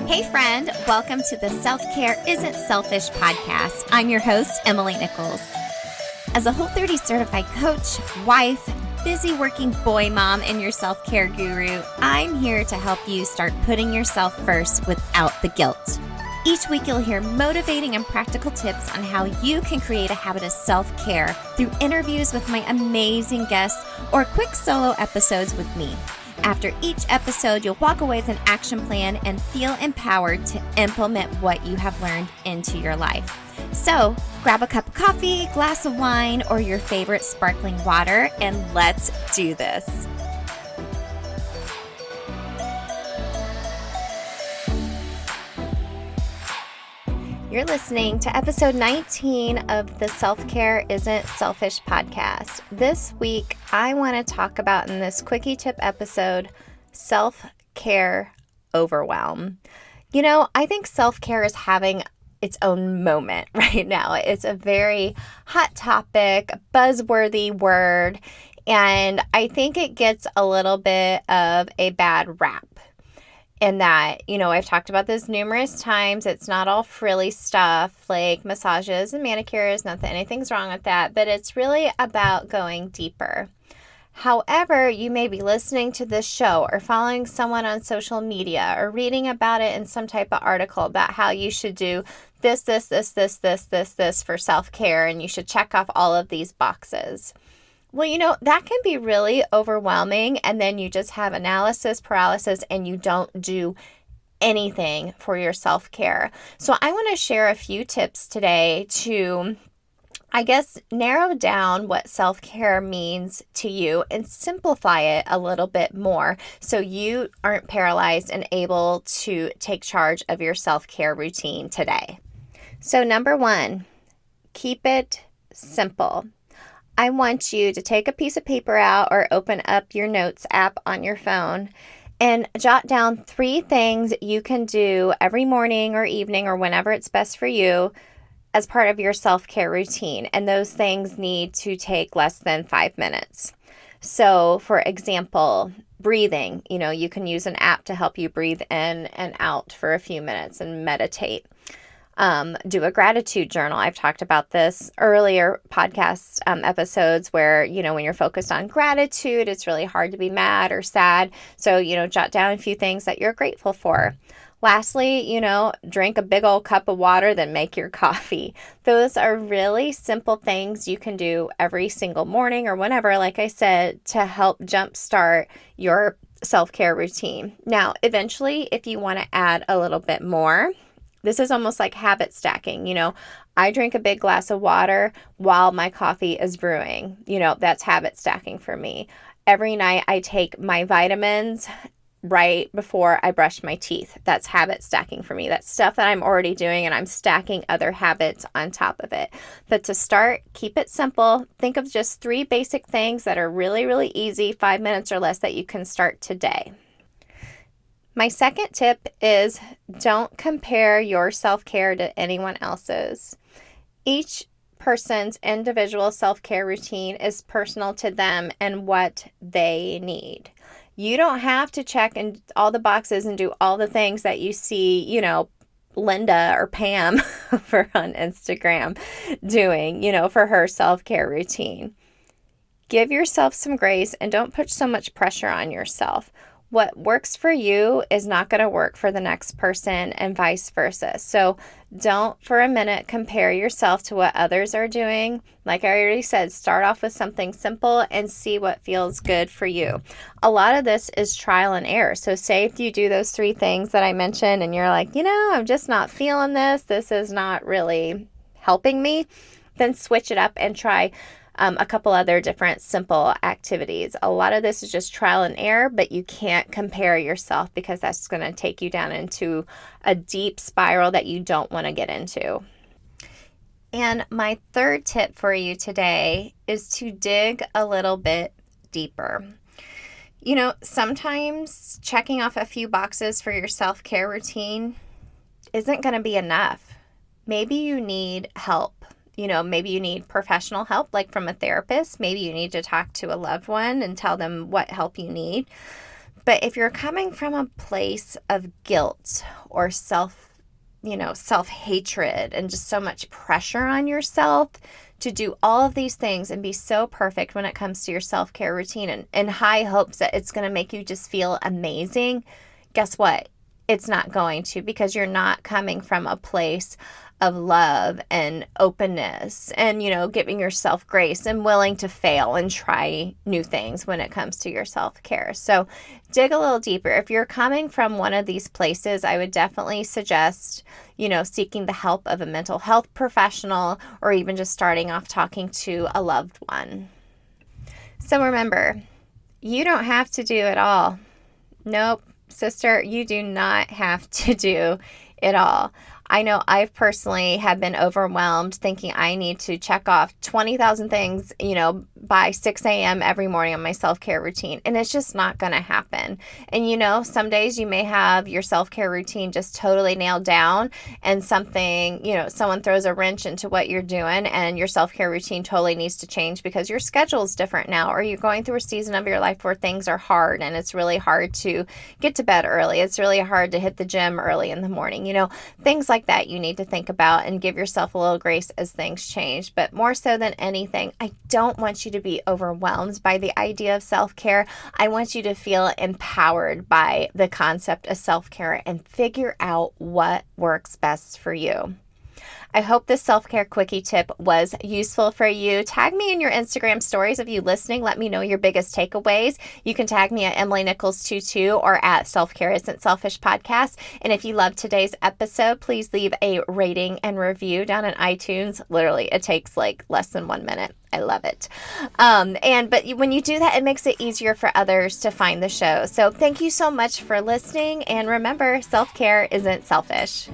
Hey friend, welcome to the Self Care Isn't Selfish podcast. I'm your host, Emily Nichols. As a Whole30 certified coach, wife, busy working boy mom, and your self-care guru, I'm here to help you start putting yourself first without the guilt. Each week you'll hear motivating and practical tips on how you can create a habit of self-care through interviews with my amazing guests or quick solo episodes with me. After each episode, you'll walk away with an action plan and feel empowered to implement what you have learned into your life. So, grab a cup of coffee, glass of wine, or your favorite sparkling water, and let's do this. You're listening to episode 19 of the Self Care Isn't Selfish podcast. This week, I want to talk about in this Quickie Tip episode, self-care overwhelm. You know, I think self-care is having its own moment right now. It's a very hot topic, buzzworthy word, and I think it gets a little bit of a bad rap. In that, you know, I've talked about this numerous times. It's not all frilly stuff like massages and manicures. Not that anything's wrong with that, but it's really about going deeper. However, you may be listening to this show or following someone on social media or reading about it in some type of article about how you should do this for self-care, and you should check off all of these boxes. Well, you know, that can be really overwhelming, and then you just have analysis paralysis and you don't do anything for your self-care. So I want to share a few tips today to, I guess, narrow down what self-care means to you and simplify it a little bit more so you aren't paralyzed and able to take charge of your self-care routine today. So number one, keep it simple. I want you to take a piece of paper out or open up your notes app on your phone and jot down 3 things you can do every morning or evening or whenever it's best for you as part of your self-care routine. And those things need to take less than 5 minutes. So for example, breathing, you know, you can use an app to help you breathe in and out for a few minutes and meditate. Do a gratitude journal. I've talked about this earlier podcast episodes where, you know, when you're focused on gratitude, it's really hard to be mad or sad. So, you know, jot down a few things that you're grateful for. Lastly, you know, drink a big old cup of water, then make your coffee. Those are really simple things you can do every single morning or whenever, like I said, to help jumpstart your self-care routine. Now, eventually, if you want to add a little bit more, this is almost like habit stacking. You know, I drink a big glass of water while my coffee is brewing. You know, that's habit stacking for me. Every night I take my vitamins right before I brush my teeth. That's habit stacking for me. That's stuff that I'm already doing and I'm stacking other habits on top of it. But to start, keep it simple. Think of just 3 basic things that are really, really easy, 5 minutes or less that you can start today. My second tip is don't compare your self-care to anyone else's. Each person's individual self-care routine is personal to them and what they need. You don't have to check in all the boxes and do all the things that you see, you know, Linda or Pam over on Instagram doing, you know, for her self-care routine. Give yourself some grace and don't put so much pressure on yourself. What works for you is not going to work for the next person and vice versa. So don't for a minute compare yourself to what others are doing. Like I already said, start off with something simple and see what feels good for you. A lot of this is trial and error. So say if you do those 3 things that I mentioned and you're like, you know, I'm just not feeling this. This is not really helping me. Then switch it up and try a couple other different simple activities. A lot of this is just trial and error, but you can't compare yourself because that's going to take you down into a deep spiral that you don't want to get into. And my third tip for you today is to dig a little bit deeper. You know, sometimes checking off a few boxes for your self-care routine isn't going to be enough. Maybe you need help. You know, maybe you need professional help, like from a therapist. Maybe you need to talk to a loved one and tell them what help you need. But if you're coming from a place of guilt or self-hatred and just so much pressure on yourself to do all of these things and be so perfect when it comes to your self-care routine and high hopes that it's going to make you just feel amazing, guess what? It's not going to, because you're not coming from a place of love and openness and, giving yourself grace and willing to fail and try new things when it comes to your self-care. So dig a little deeper. If you're coming from one of these places, I would definitely suggest, seeking the help of a mental health professional or even just starting off talking to a loved one. So remember, you don't have to do it all. Nope. Sister, you do not have to do it all. I know I've personally have been overwhelmed thinking I need to check off 20,000 things, by 6 a.m. every morning on my self-care routine. And it's just not going to happen. And, some days you may have your self-care routine just totally nailed down and something, someone throws a wrench into what you're doing and your self-care routine totally needs to change because your schedule's different now, or you're going through a season of your life where things are hard and it's really hard to get to bed early. It's really hard to hit the gym early in the morning. Things like that you need to think about and give yourself a little grace as things change. But more so than anything, I don't want you to be overwhelmed by the idea of self-care. I want you to feel empowered by the concept of self-care and figure out what works best for you. I hope this self-care quickie tip was useful for you. Tag me in your Instagram stories of you listening. Let me know your biggest takeaways. You can tag me at Emily Nichols22 or at Self Care Isn't Selfish Podcast. And if you loved today's episode, please leave a rating and review down in iTunes. Literally, it takes less than 1 minute. I love it. But when you do that, it makes it easier for others to find the show. So thank you so much for listening. And remember, self-care isn't selfish.